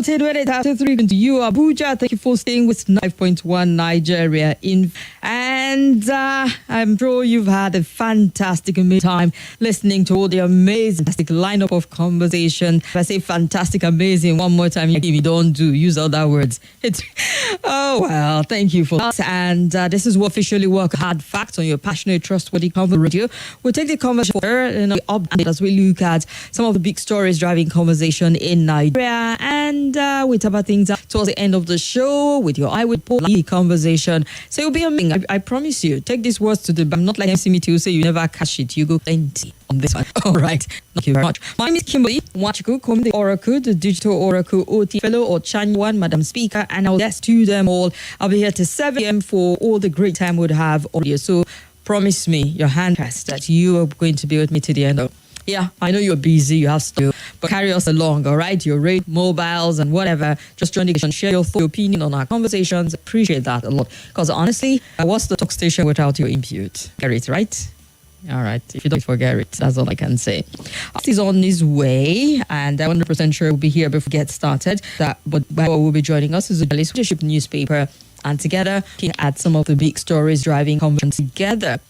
Reported when it after 3 to you, Abuja. Thank you for staying with 9.1 Nigeria and I'm sure you've had a fantastic amazing time listening to all the amazing fantastic lineup of conversation. If I say fantastic, amazing one more time, if you don't use other words. Oh well, thank you for that. And this is what officially work hard facts on your passionate, trustworthy convo radio. We'll take the conversation further update as we look at some of the big stories driving conversation in Nigeria, and we talk about things towards the end of the show with your eye with conversation. So it'll be amazing. I promise you. Take these words to the bank. Not like MC Meet who say you never catch it. You go plenty on this one. All right. Thank you very much. My name is Kimberly. Wachiku, the Oracle, the Digital Oracle OT Fellow or Chan1, Madam Speaker, and I'll get to them all. I'll be here till 7 p.m. for all the great time we'd have audio. So promise me your hand press that you are going to be with me to the end of. Yeah, I know you're busy, you have stuff, but carry us along, all right? Your rate, mobiles, and whatever. Just join the conversation, share your opinion on our conversations. Appreciate that a lot. Because honestly, what's the talk station without your input? Get it, right? All right. If you don't forget it, that's all I can say. He's on his way, and I'm 100% sure we'll be here before we get started. But what will be joining us is a leadership newspaper, and together, looking at some of the big stories driving conversation together.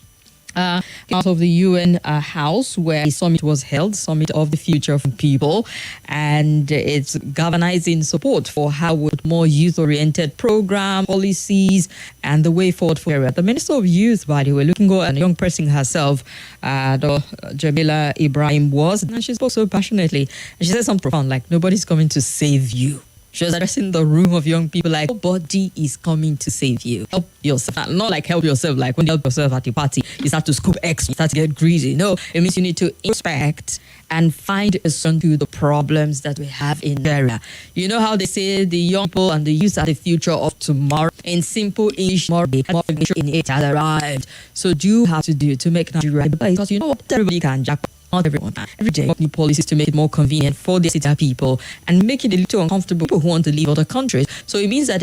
Out of the UN House, where a summit was held, Summit of the Future of People, and it's galvanizing support for how would more youth-oriented program, policies, and the way forward for area. The Minister of Youth, by the way, looking good, and a young person herself, Jamila Ibrahim was, and she spoke so passionately, and she said something profound, like, nobody's coming to save you. She was addressing the room of young people like, nobody is coming to save you. Help yourself. Not like help yourself, like when you help yourself at the party, you start to scoop X, you start to get greedy. No, it means you need to inspect and find a solution to the problems that we have in the area. You know how they say the young people and the youth are the future of tomorrow? In simple English, more in it has arrived. So do you have to do to make Nigeria the place? Because you know what? Everybody can jack. Not everyone. Every day, new policies to make it more convenient for the city people and make it a little uncomfortable for people who want to leave other countries. So it means that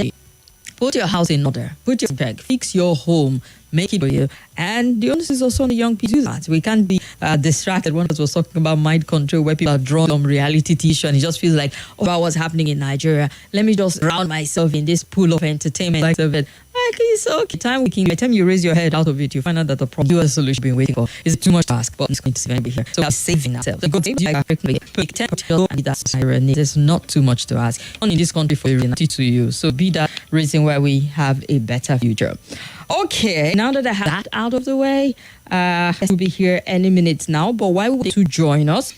put your house in order, put your bag, fix your home, make it for you. And the onus is also on the young people to do that. We can't be distracted. One of us was talking about mind control, where people are drawn from reality TV and it just feels like, oh, about what's happening in Nigeria. Let me just drown myself in this pool of entertainment. Like of it. Like, it's okay. By the time you raise your head out of it, you find out that the problem you solution you've been waiting for is too much to ask, but it's going to be here. So we're saving ourselves. The good thing is there's not too much to ask. Only in this country for you to you. So be that reason why we have a better future. Okay, now that I have that out of the way, we'll be here any minute now. But why would you join us?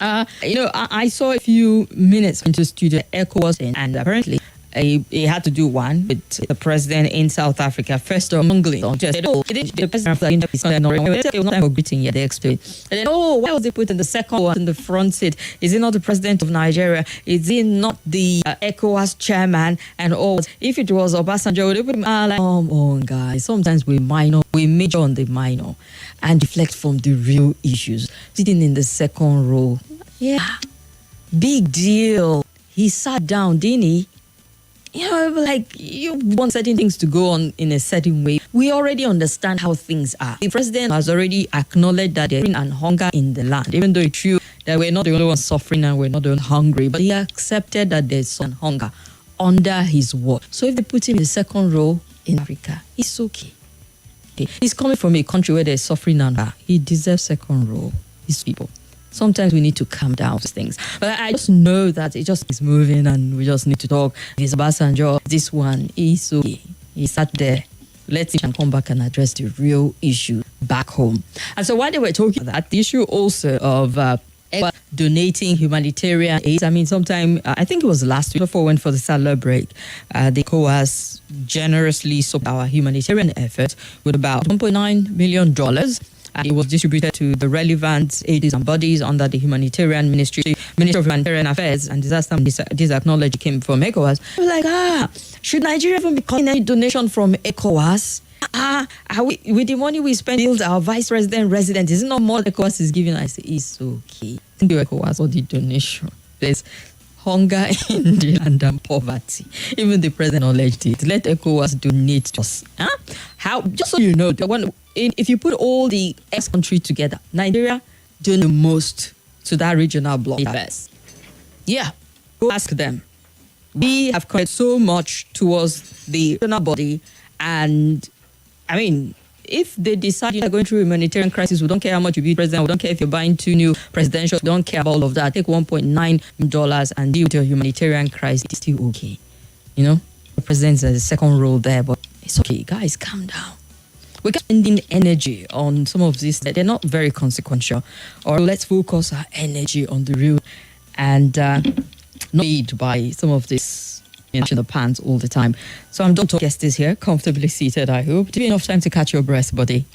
I saw a few minutes into studio ECOWAS, and apparently he had to do one with the president in South Africa. First of all, the president of the greeting, yeah, they explained. And then, why was he put in the second one in the front seat? Is he not the president of Nigeria? Is he not the ECOWAS chairman? And all? If it was Obasanjo, they would like, come on, guys. Sometimes we major on the minor and deflect from the real issues. Sitting in the second row, yeah, big deal. He sat down, didn't he? You know, like, you want certain things to go on in a certain way. We already understand how things are. The president has already acknowledged that there's and hunger in the land, even though it's true that we're not the only ones suffering and we're not the only ones hungry, but he accepted that there's some hunger under his word. So if they put him in the second row in Africa, it's okay. He's coming from a country where there's suffering and hunger. He deserves second row. These people. Sometimes we need to calm down with things. But I just know that it just is moving and we just need to talk. This Obasanjo, this one is okay. He sat there. Let's see and come back and address the real issue back home. And so while they were talking about that, the issue also of donating humanitarian aid. I mean, sometime, I think it was last week before we went for the salad break, the ECOWAS generously supported our humanitarian effort with about $1.9 million. It was distributed to the relevant agencies and bodies under the Humanitarian Ministry of Humanitarian Affairs and Disaster. This acknowledgement came from ECOWAS. I was like, should Nigeria even be calling any donation from ECOWAS? With the money we spend, build our vice president resident, is it not more ECOWAS is giving? I say, it's okay. Thank you, ECOWAS, for the donation. There's hunger in the land and poverty. Even the president acknowledged it. Let ECOWAS donate to us. How? Just so you know, if you put all the ex-countries together, Nigeria doing the most to that regional bloc. Yeah, go ask them. we have committed so much towards the national body, and I mean, if they decide you're going through a humanitarian crisis, we don't care how much you be president, we don't care if you're buying 2 new presidentials, we don't care about all of that. Take $1.9 million and deal with your humanitarian crisis. It's still okay. You know, the president's a second role there, but it's okay. Guys, calm down. We're spending energy on some of these. They're not very consequential. Or let's focus our energy on the real and not made by some of this in the pants all the time. So I'm done. Guest is here, comfortably seated, I hope. Give you enough time to catch your breath, buddy.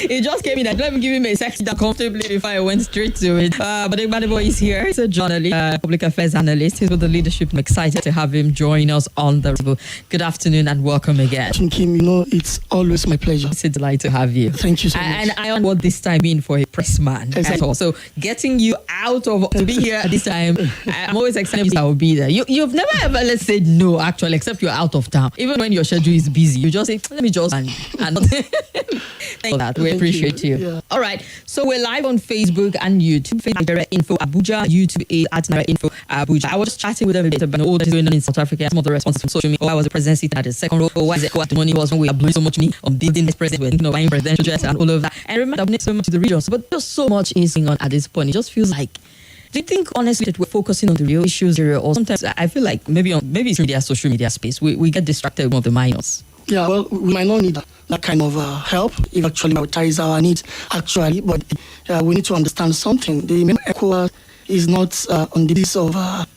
It just came in that let me give him a sexy down comfortably before I went straight to it. But Gbadebo is here. He's a journalist, public affairs analyst. He's with the leadership. I'm excited to have him join us on the table. Good afternoon and welcome again. Kim, you know, it's always my pleasure. It's a delight to have you. Thank you so much. And I don't know what this time mean for a press man. Exactly. So getting you out of to be here at this time, I'm always excited I will be there. You've never ever let's say no actually, except you're out of town. Even when your schedule is busy, you just say, let me just and thank you for that. We appreciate you. Yeah. All right. So we're live on Facebook and YouTube. Facebook Naira Info Abuja. YouTube is at Naira Info Abuja. I was just chatting with them a bit about all that is going on in South Africa. Some of the responses from social media. I was the presidency at the second row. Why is it what the money was when we are blowing so much money on building this president? We're buying presidential jets and all of that. And remember, I've donated so much to the regions, but just so much is going on at this point. It just feels like. Do you think, honestly, that we're focusing on the real issues here, or sometimes I feel like maybe it's media, social media space, we get distracted with the minors? Yeah, well, we might not need that kind of help if actually prioritize our needs, actually, but we need to understand something. The ECOWAS is not on the basis of a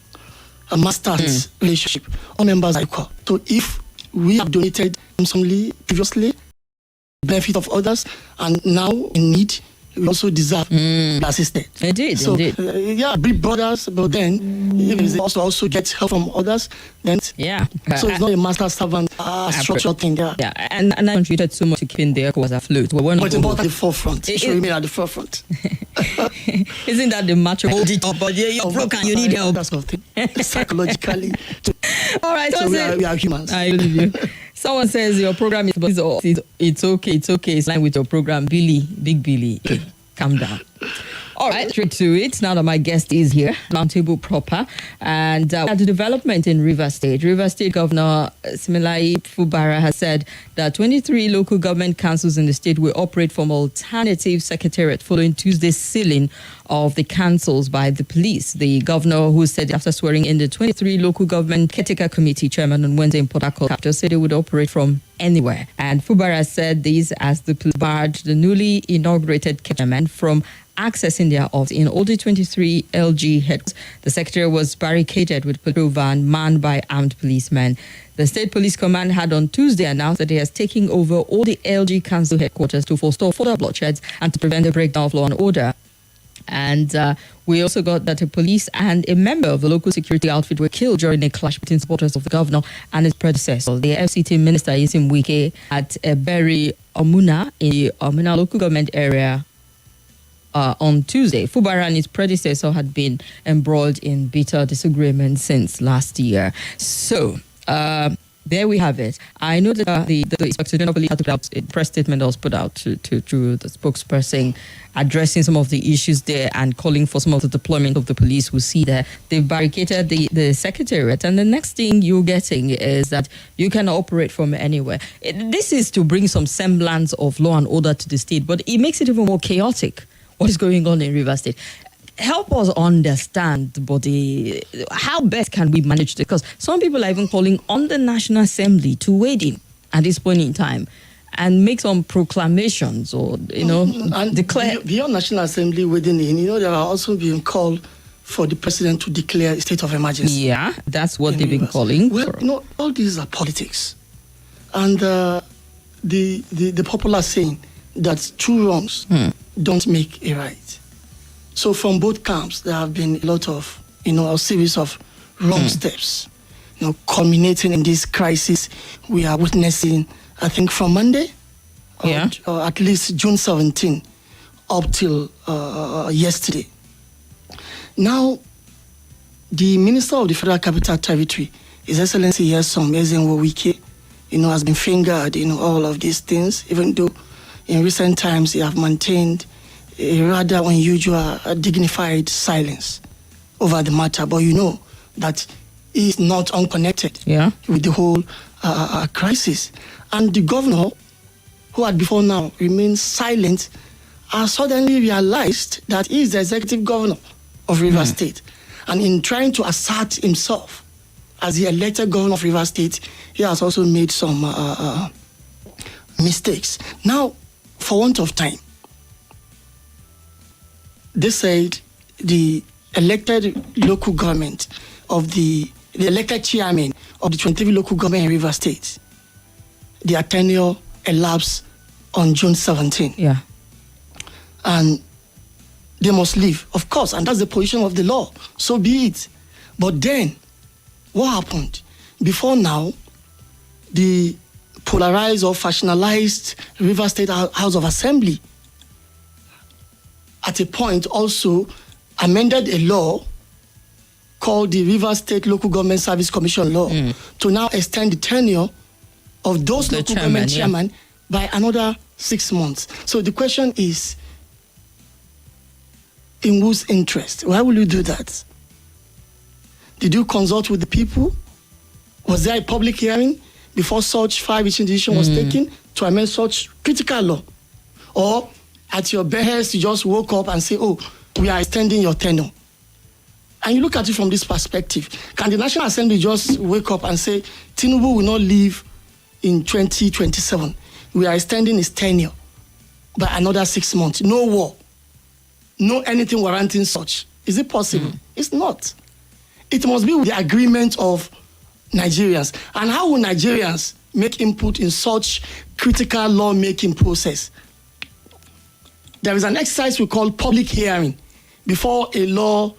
master's relationship. All members are equal. So if we have donated handsomely previously, benefit of others, and now in need, we also deserve assistance. Indeed, so, indeed. Yeah, big brothers, but then if they also get help from others, then yeah. So it's not a master servant structure thing there. Yeah, and I contributed so much to keeping the ECOWAS afloat. But it's important at the forefront. It should remain at the forefront. Isn't that the macho? Hold it up, but you're broken. You need help. That's something psychologically. All right, so we are humans. I believe you. Someone says your program is it's okay. It's line with your program, Big Billy. Okay, calm down. All right, straight to it. Now that my guest is here, Roundtable proper, and at the development in Rivers State. Rivers State Governor Similai Fubara has said that 23 local government councils in the state will operate from alternative secretariat following Tuesday's sealing of the councils by the police. The governor, who said after swearing in the 23 local government caretaker committee chairman on Wednesday in Port Harcourt capital, said they would operate from anywhere. And Fubara said this as the police barred the newly inaugurated chairman from accessing their office in all the 23 LG headquarters. The secretary was barricaded with patrol van manned by armed policemen. The State Police Command had on Tuesday announced that it has taken over all the LG Council headquarters to forestall further bloodsheds and to prevent the breakdown of law and order. And we also got that a police and a member of the local security outfit were killed during a clash between supporters of the governor and his predecessor. The FCT minister, Isim Wike, at Berry Omuna in the Omuna local government area on Tuesday. Fubara and his predecessor had been embroiled in bitter disagreement since last year. So, there we have it. I know that the Inspector General Police had to put out a press statement that was put out to the spokesperson addressing some of the issues there and calling for some of the deployment of the police who see there. They've barricaded the secretariat, and the next thing you're getting is that you can operate from anywhere. This is to bring some semblance of law and order to the state, but it makes it even more chaotic. What is going on in Rivers State? Help us understand, Bode, how best can we manage this? Because some people are even calling on the National Assembly to wade in at this point in time and make some proclamations or, and declare. Beyond National Assembly wading in, there are also being called for the president to declare a state of emergency. Yeah, that's what they've been calling. Well, all these are politics. And the popular saying that two wrongs don't make a right. So from both camps, there have been a lot of, a series of wrong steps, culminating in this crisis we are witnessing, I think, from Monday, or at least June 17, up till yesterday. Now, the Minister of the Federal Capital Territory, His Excellency Yesom Ezenwo-Wike, has been fingered in all of these things, even though in recent times, they have maintained a rather unusual, dignified silence over the matter. But that is not unconnected with the whole crisis. And the governor, who had before now remained silent, has suddenly realized that he is the executive governor of Rivers State. And in trying to assert himself as the elected governor of Rivers State, he has also made some mistakes. Now, for want of time, they said the elected local government of the elected chairman of the 23 local government in Rivers State, their tenure elapsed on June 17. Yeah. And they must leave, of course, and that's the position of the law. So be it. But then, what happened? Before now, the polarized or factionalized Rivers State House of Assembly at a point also amended a law called the Rivers State Local Government Service Commission Law to now extend the tenure of those local government chairmen by another 6 months. So the question is, in whose interest? Why will you do that? Did you consult with the people? Was there a public hearing before such far-reaching decision was taken to amend such critical law? Or at your behest, you just woke up and say, oh, we are extending your tenure. And you look at it from this perspective. Can the National Assembly just wake up and say, Tinubu will not leave in 2027. We are extending his tenure by another 6 months. No war. No anything warranting such. Is it possible? It's not. It must be with the agreement of Nigerians. And how will Nigerians make input in such critical lawmaking process? There is an exercise we call public hearing. Before a law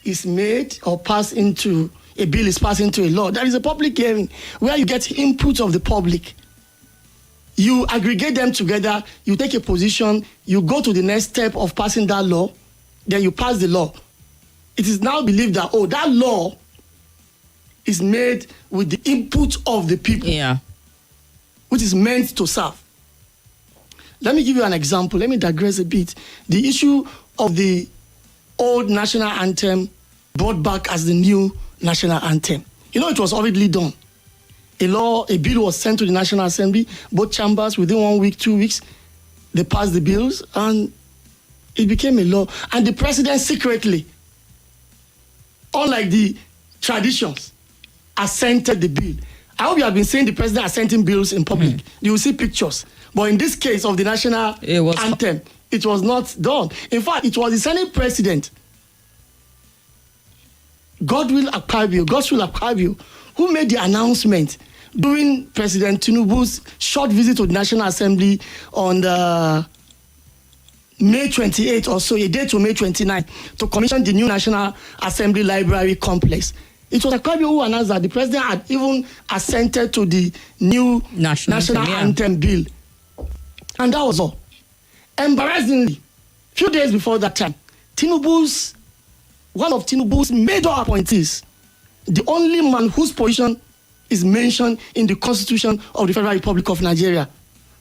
is made or passed into, a bill is passed into a law, there is a public hearing where you get input of the public. You aggregate them together, you take a position, you go to the next step of passing that law, then you pass the law. It is now believed that, oh, that law is made with the input of the people, which is meant to serve. Let me give you an example. Let me digress a bit. The issue of the old national anthem brought back as the new national anthem. You know, it was already done. A bill was sent to the National Assembly, both chambers, within 1 week, 2 weeks, they passed the bills, and it became a law. And the president secretly, unlike the traditions, assented the bill. I hope you have been seeing the president assenting bills in public. You will see pictures. But in this case of the national anthem, it was not done. In fact, it was the Senate president, Godswill Akpabio, who made the announcement during President Tinubu's short visit to the National Assembly on May 28th or so, a day to May 29th, to commission the new National Assembly Library Complex. It was Akpabio who announced that the president had even assented to the new national anthem bill. And that was all. Embarrassingly, a few days before that time, one of Tinubu's major appointees, the only man whose position is mentioned in the Constitution of the Federal Republic of Nigeria,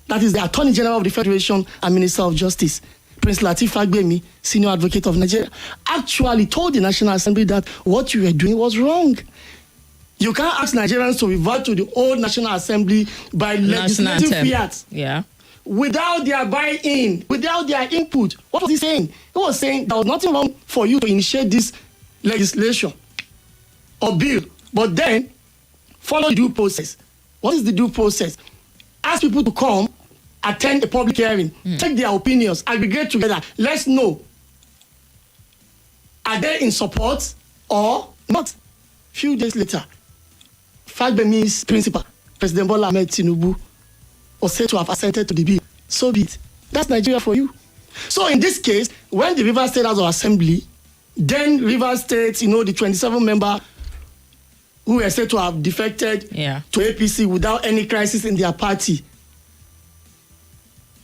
that is the Attorney General of the Federation and Minister of Justice, Prince Lateef Fagbemi, Senior Advocate of Nigeria, actually told the National Assembly that what you were doing was wrong. You can't ask Nigerians to revert to the old National Assembly by legislative fiat. Without their buy-in, without their input. What was he saying? He was saying there was nothing wrong for you to initiate this legislation or bill, but then follow the due process. What is the due process? Ask people to come, attend a public hearing, take their opinions, aggregate together. Let's know, are they in support or not? Few days later, Fagbemi's principal, President Bola Ahmed Tinubu, was said to have assented to the bill. So be it. That's Nigeria for you. So in this case, when the Rivers State House of Assembly, then Rivers State, the 27 member who were said to have defected to APC without any crisis in their party,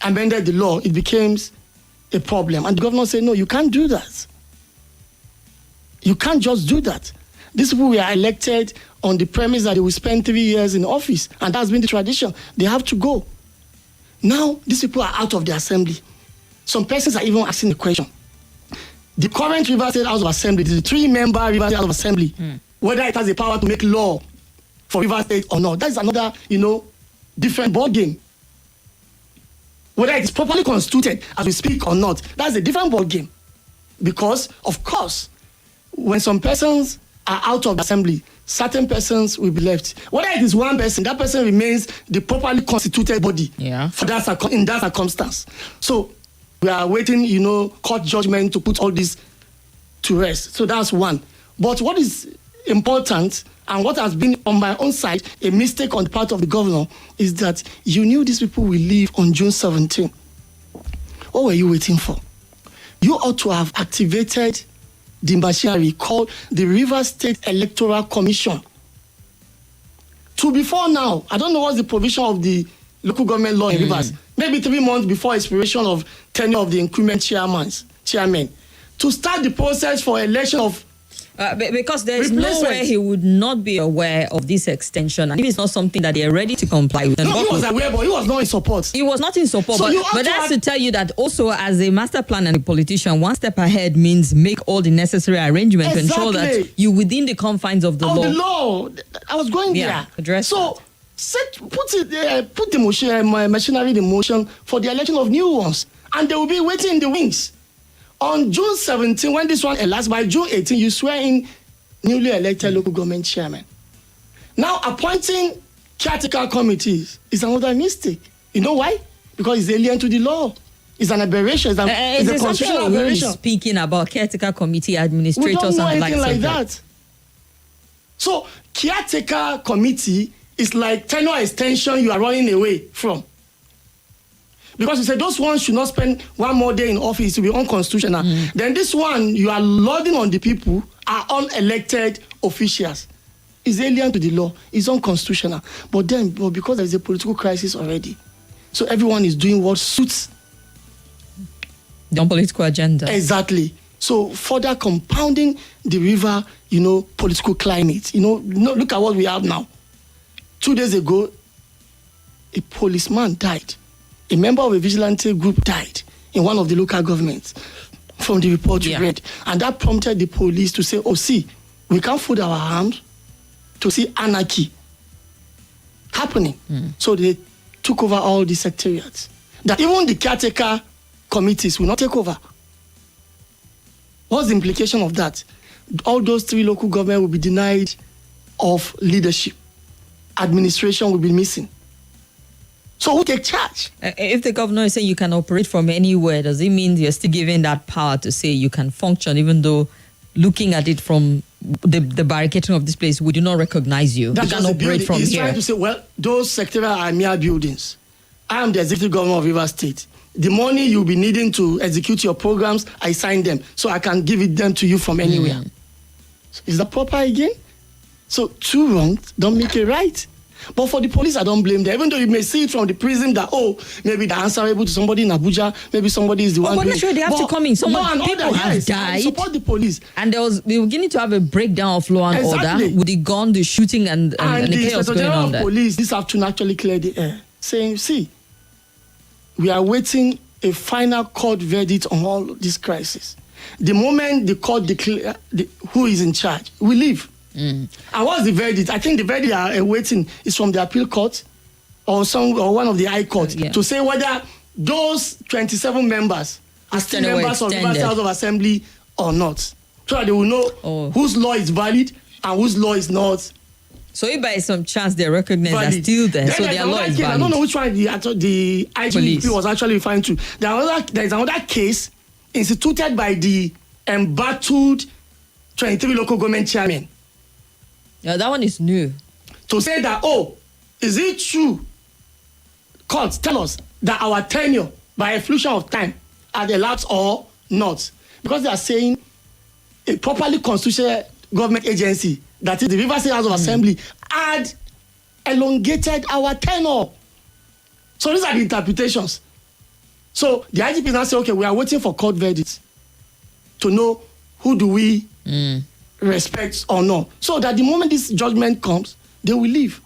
amended the law, it became a problem. And the governor said, no, you can't do that. You can't just do that. These people were elected on the premise that they will spend 3 years in office, and that's been the tradition. They have to go. Now, these people are out of the assembly. Some persons are even asking the question. The current Rivers State House of Assembly, the 3-member Rivers State House of Assembly, whether it has the power to make law for Rivers State or not. That's another, different ball game. Whether it's properly constituted as we speak or not, that's a different ball game. Because, of course, when some persons are out of the assembly, certain persons will be left. Whether it is one person, that person remains the properly constituted body for in that circumstance. So we are waiting, court judgment to put all this to rest. So that's one. But what is important, and what has been on my own side a mistake on the part of the governor, is that you knew these people will leave on June 17. What were you waiting for? You ought to have activated the machinery called the Rivers State Electoral Commission. To before now, I don't know what's the provision of the local government law in Rivers, maybe 3 months before expiration of tenure of the incumbent chairmen, to start the process for election of because there is nowhere he would not be aware of this extension, and if it's not something that they are ready to comply with. No, he was aware, but he was not in support. He was not in support, So but that's to tell you that also as a master plan and a politician, one step ahead means make all the necessary arrangements to ensure that you within the confines of the law. The law, I was going there. Address so put the machinery in motion for the election of new ones, and they will be waiting in the wings. On June 17, when this one elapsed, by June 18, you swear in newly elected local government chairman. Now, appointing caretaker committees is another mistake. You know why? Because it's alien to the law. It's an aberration. It's a constitutional aberration. Speaking about caretaker committee administrators, we don't know and anything like that. So, caretaker committee is like tenure extension you are running away from. Because you say those ones should not spend one more day in office to be unconstitutional. Then this one, you are loading on the people, are unelected officials. It's alien to the law. It's unconstitutional. But because there is a political crisis already, so everyone is doing what suits the political agenda. Exactly. So further compounding the river, political climate. Look at what we have now. 2 days ago, a policeman died. A member of a vigilante group died in one of the local governments from the report you read. And that prompted the police to say, we can't fold our arms to see anarchy happening. So they took over all the secretariats. That even the caretaker committees will not take over. What's the implication of that? All those 3 local governments will be denied of leadership. Administration will be missing. So who take charge? If the governor is saying you can operate from anywhere, does it mean you're still given that power to say you can function, even though looking at it from the barricading of this place, we do not recognize you? That's you can operate from He's here. trying to say, those secretariats are mere buildings. I am the executive governor of Rivers State. The money you'll be needing to execute your programs, I sign them, so I can give them to you from anywhere. Is that proper again? So 2 wrongs don't make it right. But for the police, I don't blame them. Even though you may see it from the prism that, maybe they're answerable to somebody in Abuja, maybe somebody is the one. But not sure they have to come in. People have died. I support the police. And they were beginning to have a breakdown of law and order with the gun, the shooting, and the chaos going on there. Police this afternoon actually cleared the air, saying, we are waiting a final court verdict on all this crisis. The moment the court declare who is in charge, we leave. And what's the verdict? I think the verdict are awaiting is from the appeal court or one of the high court to say whether those 27 members are still members of the House of Assembly or not. So that they will know whose law is valid and whose law is not. So if by some chance they recognize they're still there, so their law is valid. I don't know which one the IGP was actually referring to. There is another case instituted by the embattled 23 local government chairmen. Yeah, that one is new. To say that, is it true? Courts tell us that our tenure by a fluctuation of time had elapsed or not. Because they are saying a properly constitutional government agency, that is the Rivers State House of Assembly, had elongated our tenure. So these are the interpretations. So the IGP now say, we are waiting for court verdicts to know who do we respect or not. So that the moment this judgment comes, they will leave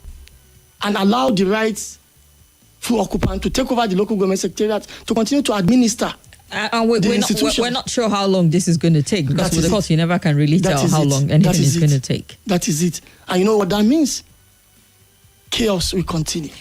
and allow the rightful occupant to take over the local government secretariat to continue to administer. And we're not sure how long this is going to take, because of course you never can really tell how long anything is going to take. That is it. And you know what that means? Chaos will continue.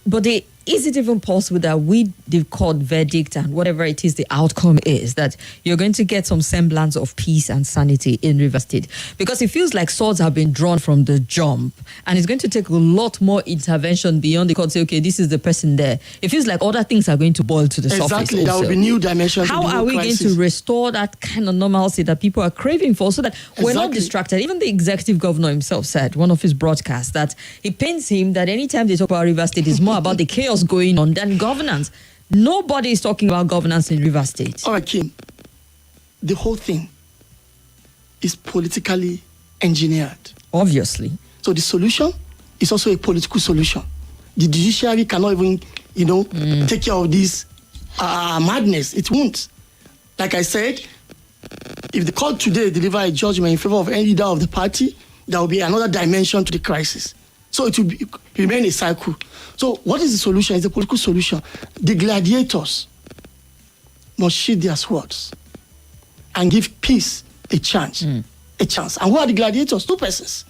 But is it even possible that with the court verdict and whatever it is the outcome is, that you're going to get some semblance of peace and sanity in Rivers State? Because it feels like swords have been drawn from the jump, and it's going to take a lot more intervention beyond the court. Say, okay, this is the person there. It feels like other things are going to boil to the surface. Exactly, there will be new dimensions. How are we going to restore that kind of normalcy that people are craving for, so that we're not distracted? Even the executive governor himself said, one of his broadcasts, that it pains him that anytime they talk about Rivers State, it's more about the chaos going on than governance. Nobody is talking about governance in Rivers State. All right, Kim. The whole thing is politically engineered. Obviously. So the solution is also a political solution. The judiciary cannot even, take care of this madness. It won't. Like I said, if the court today deliver a judgment in favor of any leader of the party, there will be another dimension to the crisis. So it will remain a cycle. So what is the solution? It's a political solution. The gladiators must sheathe their swords and give peace a chance. A chance. And who are the gladiators? Two persons.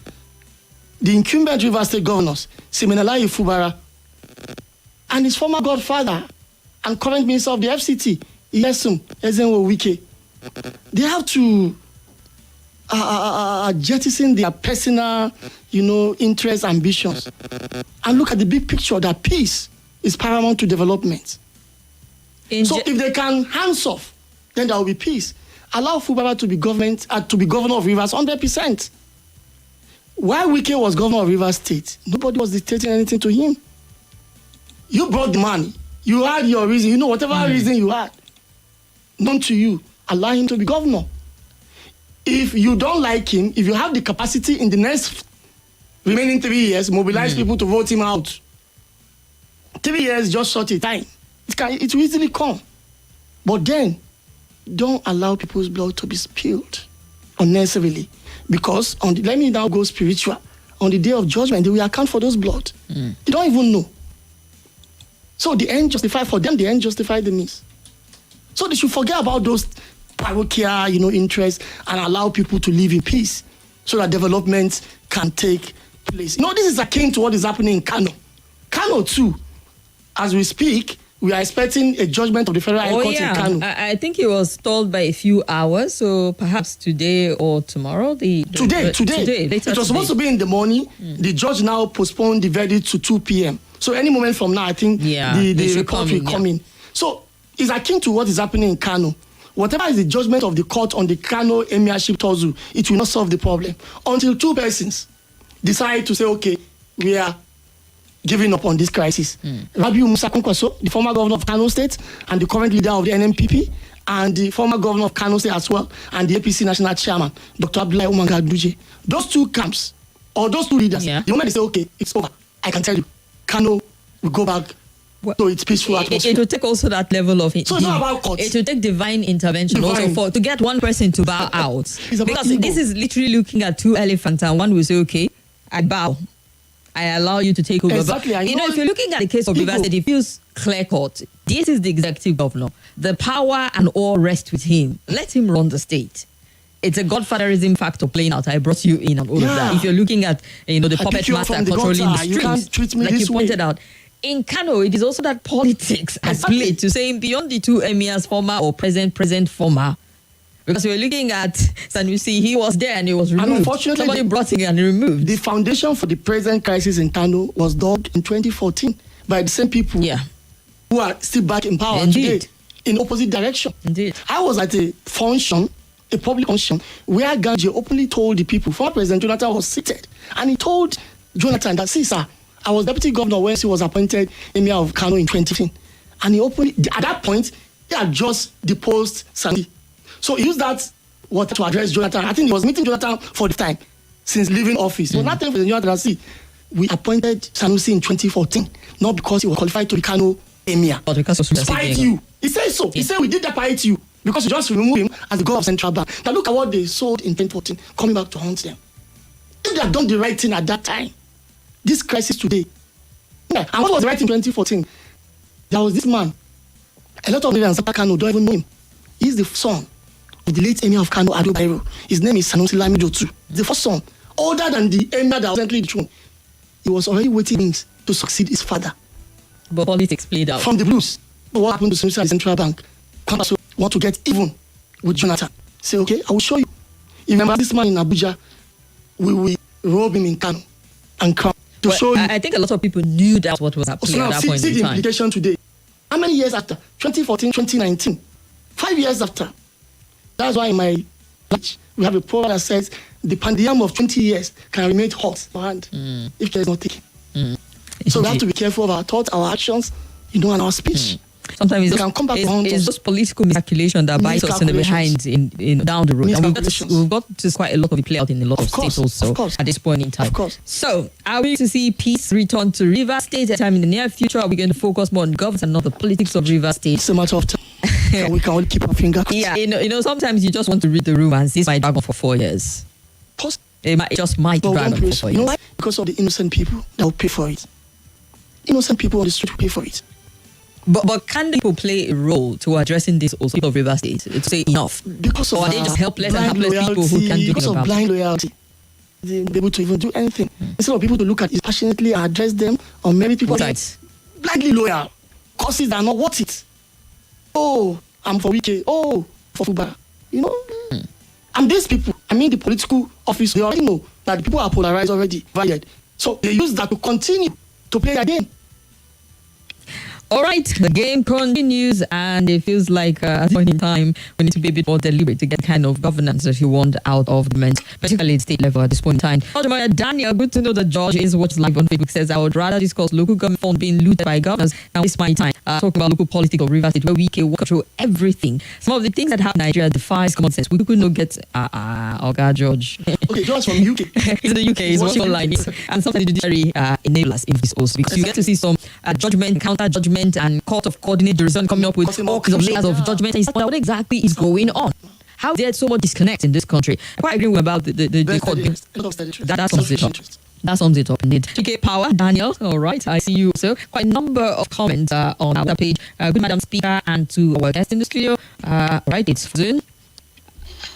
The incumbent Rivers State governors, Simenalayi Fubara, and his former godfather and current minister of the FCT, Iyesum Ezenwo Wike. They have to jettison their personal, interests, ambitions, and look at the big picture that peace is paramount to development. So if they can hands off, then there will be peace. Allow Fubara to be governor of Rivers 100%. While Wike was governor of Rivers State, nobody was dictating anything to him. You brought the money. You had your reason. Whatever reason you had, known to you, allow him to be governor. If you don't like him, if you have the capacity in the next remaining 3 years, mobilize people to vote him out. 3 years, just short a time. It will easily come. But then, don't allow people's blood to be spilled unnecessarily. Because, let me now go spiritual. On the day of judgment, they will account for those blood. They don't even know. So the end justified for them, the end justified the means. So they should forget about those parochial, interests, and allow people to live in peace so that development can take place. This is akin to what is happening in Kano. Kano too, as we speak, we are expecting a judgment of the Federal High Court in Kano. I think it was stalled by a few hours, so perhaps today or tomorrow. Today. It was supposed to be in the morning. The judge now postponed the verdict to 2 p.m. So any moment from now, I think the report will come in. So it's akin to what is happening in Kano. Whatever is the judgment of the court on the Kano Emirship Tozu, it will not solve the problem until two persons decide to say, okay, we are giving up on this crisis. Rabiu Musa Kwankwaso, the former governor of Kano State and the current leader of the NNPP, and the former governor of Kano State as well, and the APC national chairman, Dr. Abdullahi Umar Ganduje. Those two camps, or those two leaders, the moment they say, okay, it's over, I can tell you, Kano will go back. So it's peaceful atmosphere. It will take also that level of... So it's not about courts. It will take divine intervention also to get one person to bow out. Because this is literally looking at two elephants, and one will say, okay, I bow. I allow you to take over. Exactly. But, if you're looking at the case of Rivers State, it feels clear-cut. This is the executive governor. The power and all rest with him. Let him run the state. It's a godfatherism factor playing out. I brought you in on all of that. If you're looking at, the puppet master controlling the strings, you can't treat me like this you pointed out. In Kano, it is also that politics has played to say beyond the two emirs, former or present, former. Because we're looking at Sanusi, he was there and he was removed. And unfortunately, somebody brought him and removed. The foundation for the present crisis in Kano was dug in 2014 by the same people who are still back in power today in opposite direction. Indeed. I was at a function, a public function, where Gandhi openly told the people, former President Jonathan was seated, and he told Jonathan that, see, sir, I was deputy governor when he was appointed emir of Kano in 2015. And he openly, at that point, he had just deposed Sani. So he used that to address Jonathan. I think he was meeting Jonathan for the time since leaving office. He was not telling President Jonathan, see, we appointed Sanusi in 2014, not because he was qualified to be Kano emir. But because of spite you. He said so. He said we did that spite you because you just removed him as the governor of Central Bank. Now look at what they sold in 2014, coming back to haunt them. If they had done the right thing at that time, this crisis today. Yeah, and what was right in 2014? There was this man. A lot of Nigerians in Kano don't even know him. He's the son of the late Emir of Kano, Ado Bayero. His name is Sanusi Lamido too. The first son, older than the Emir that was entering the throne. He was already waiting to succeed his father. But politics played out. From the blues. But what happened to Sanusi at the central bank? Kwankwaso want to get even with Jonathan. Say, okay, I will show you. You remember this man in Abuja, we will rob him in Kano and crown. To show you. I think a lot of people knew that's what was happening at that point in see the time. implication today. How many years after? 2014, 2019. 5 years after. That's why in my speech, we have a program that says the pandemic of 20 years can remain hot for hand if care is not taken. So we have to be careful of our thoughts, our actions, and our speech. Sometimes it's just political miscalculation that bites us in the behind in down the road. And we've got to quite a lot of it play out in a lot of states also at this point in time. Of course. So, are we to see peace return to Rivers State at a time in the near future? Are we going to focus more on governance and not the politics of Rivers State? It's a matter of time. We can only keep our finger. Yeah, sometimes you just want to read the room and see this might drag on for 4 years. It just might drag on for 4 years. You know why? Because of the innocent people that will pay for it. Innocent people on the street will pay for it. But can people play a role to addressing this also of Rivers State? To say enough? Because of or are they just helpless and helpless people who can do because of blind loyalty. They won't be able to even do anything. Instead of people to look at it passionately and address them, or maybe people are blindly loyal. Causes that are not worth it. Oh, I'm for Wike. Oh, for Fubara. And these people, the political office, they already know that the people are polarized already, valued. So they use that to continue to play their game. All right, the game continues, and it feels like at this point in time, we need to be a bit more deliberate to get the kind of governance that you want out of government, particularly at state level at this point in time. Daniel, good to know that George is watching live on Facebook, says, I would rather discuss local government funds being looted by governors and waste my time talking about local politics of Rivers State, where we can control everything. Some of the things that happen in Nigeria defies common sense. We could not get Oga George. Okay, George from UK. He's in the UK, he's watching online. And sometimes the judiciary enable us in this also, because you get to see some judgment, counter judgment, and court of coordinate decision coming up with all kinds of layers of judgment. And what exactly is going on? How is there so much disconnect in this country? I quite agree about the court. That sums it up. That sums it up indeed. Okay, Power, Daniel. All right, I see you. So, quite a number of comments on our page. Good Madam Speaker, and to our guest in the studio. Right, it's Zoom.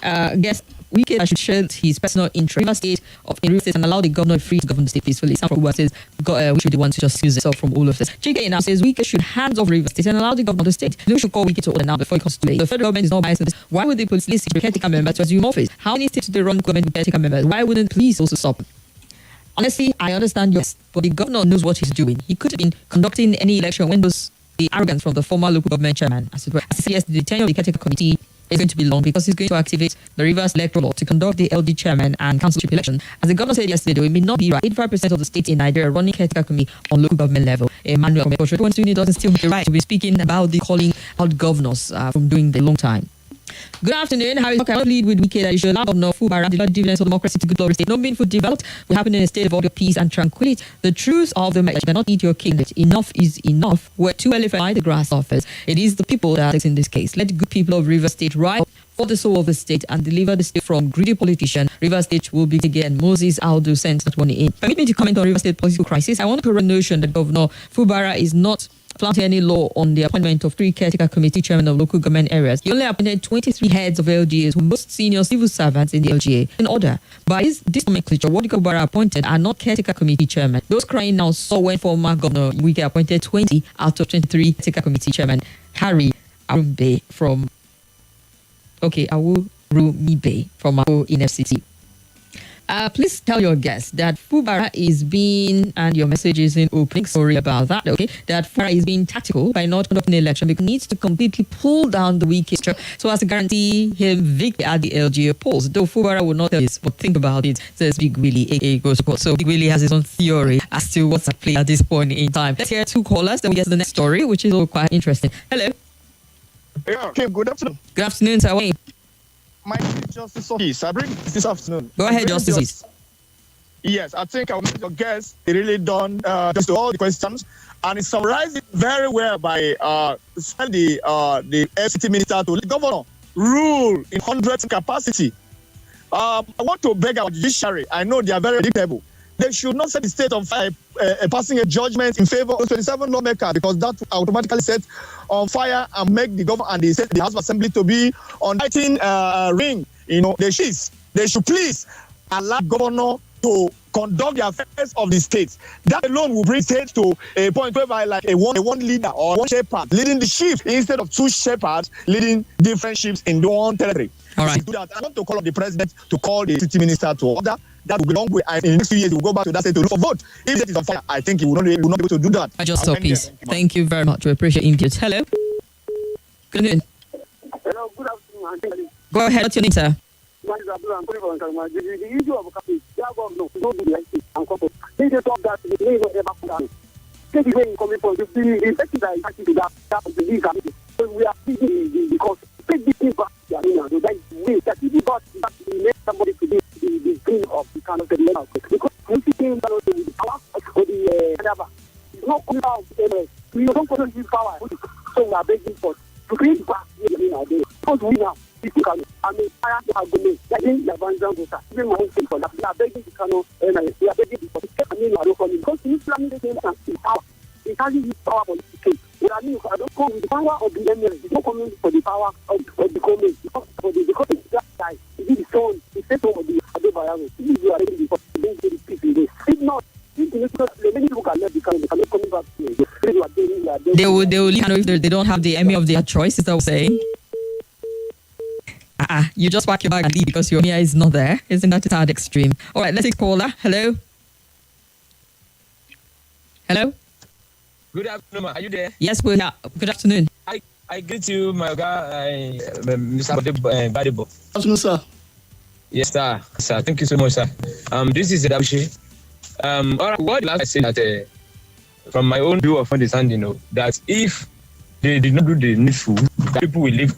Guest. Wike should share his personal interest in Rivers State and allow the governor free to govern the state peacefully. Some people says we should be the ones to just use itself from all of this. Chike now says Wike should hands off Rivers State and allow the governor of the state. No should call Wike to order now before it comes to late. The federal government is not biased in this. Why would the police list caretaker member to assume office? How many states do they run government with caretaker members? Why wouldn't police also stop? Honestly, I understand yes, but the governor knows what he's doing. He could have been conducting any election when the arrogance from the former local government chairman, as it were. As yes, the tenure of the caretaker committee is going to be long because he's going to activate the Rivers electoral law to conduct the LD chairman and councilship election. As the governor said yesterday, it may not be right. 85% of the states in Nigeria are running caretaker committee on local government level. Emmanuel doesn't still have the right to be speaking about the calling out governors from doing the long time. Good afternoon. How is it lead with Wike that you should allow Governor Fubara the dividends of democracy to good law state? No meaningful developed will happen in a state of order, peace, and tranquility. The truth of the matter, you cannot eat your king. Enough is enough. We're too early for the grass offers. It is the people that are in this case. Let the good people of Rivers State rise for the soul of the state and deliver the state from greedy politician. Rivers State will be again. Moses Aldo sent that money in. Permit me to comment on Rivers State political crisis. I want to correct the notion that Governor Fubara is not flouting any law on the appointment of 3 caretaker committee chairmen of local government areas. He only appointed 23 heads of LGAs, who most senior civil servants in the LGA. In order, by this nomenclature, what Fubara appointed are not caretaker committee chairmen. Those crying now saw when former Governor Wike appointed 20 out of 23 caretaker committee chairmen. Harry Arumbe from Awurumibe from Awo in FCT. Please tell your guests that Fubara is being, and your message is in opening, sorry about that, okay, that Fubara is being tactical by not conducting the election because he needs to completely pull down the weak structure so as to guarantee him victory at the LGA polls. Though Fubara will not tell this, but think about it, says Big Willie, aka goes to court. So Big Willie has his own theory as to what's at play at this point in time. Let's hear 2 callers, then we get to the next story, which is all quite interesting. Hello. Yeah, okay, good afternoon. Good afternoon, sir. My name is Justice Office. I bring this afternoon. Go ahead, Justice. Yes, I think I will make your guest really done just to all the questions, and it summarized it very well by the FCT minister to let the governor rule in 100 capacity. I want to beg our judiciary. I know they are very predictable. they should not set the state on fire, passing a judgment in favor of 27 lawmakers, because that will automatically set on fire and make the government and the House of Assembly to be on fighting ring. They should please allow the governor to conduct the affairs of the state. That alone will bring state to a point whereby like a one leader or one shepherd leading the sheep instead of two shepherds leading different sheep in one territory. All right. Do that. I want to call on the president to call the city minister to order. That will be a long way. And in the next few years, we'll go back to that state to look for vote. If it is on fire, I think he will not be able to do that. I just saw peace. Thank you very much. We appreciate input. Hello. Good evening. Hello, good afternoon. Go ahead. What's your name, sir? The issue of government don't do the right thing and come. They just talk that they may not ever come down. Take the way you coming from. The effect that is actually that the league committee. So we are seeing because take this thing back to the arena. That is the way that if you got that to make somebody to be the king of the kind of the level. Because when you came down with the power or the whatever, it's not coming out of the MS. We don't control this power. So we are begging for to create back the arena there. Because we now. I mean, I have to argument. I think the Banzan Gosa, even my own thing for that. We are begging the Kano, and we are begging the I mean, I don't call it because the Islam is the power. It has use power for the case. I mean, I don't come with the power of the emirate. It's not coming for the power of the government. Because it's that side. It is the son, the set of the Adobayaro. It is you are ready for the peace in this. If not, many people can let the Kano, they cannot come back to it. They will leave if they don't have the emir of their choice, is that what I'm saying? You just pack your bag and leave because your emir is not there. Isn't that a tad extreme? All right, let's take caller. Hello? Hello? Good afternoon, are you there? Yes, we're here. Good afternoon. I greet you, my guy, Mr. Gbadebo. Afternoon, sir. Yes, sir. Thank you so much, sir. This is Edabushi. All right, what last I say that from my own view of understanding, that if they did not do the needful, people will leave.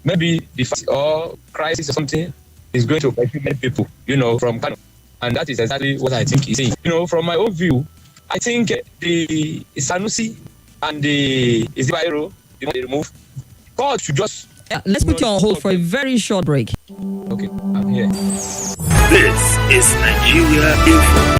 Maybe the fight or crisis or something is going to affect many people, from Kano. And that is exactly what I think he's saying. From my own view, I think the Sanusi and the Izibairo, they remove. God should just... Yeah, let's put you on hold for a very short break. Okay, I'm here. This is Nigeria Info.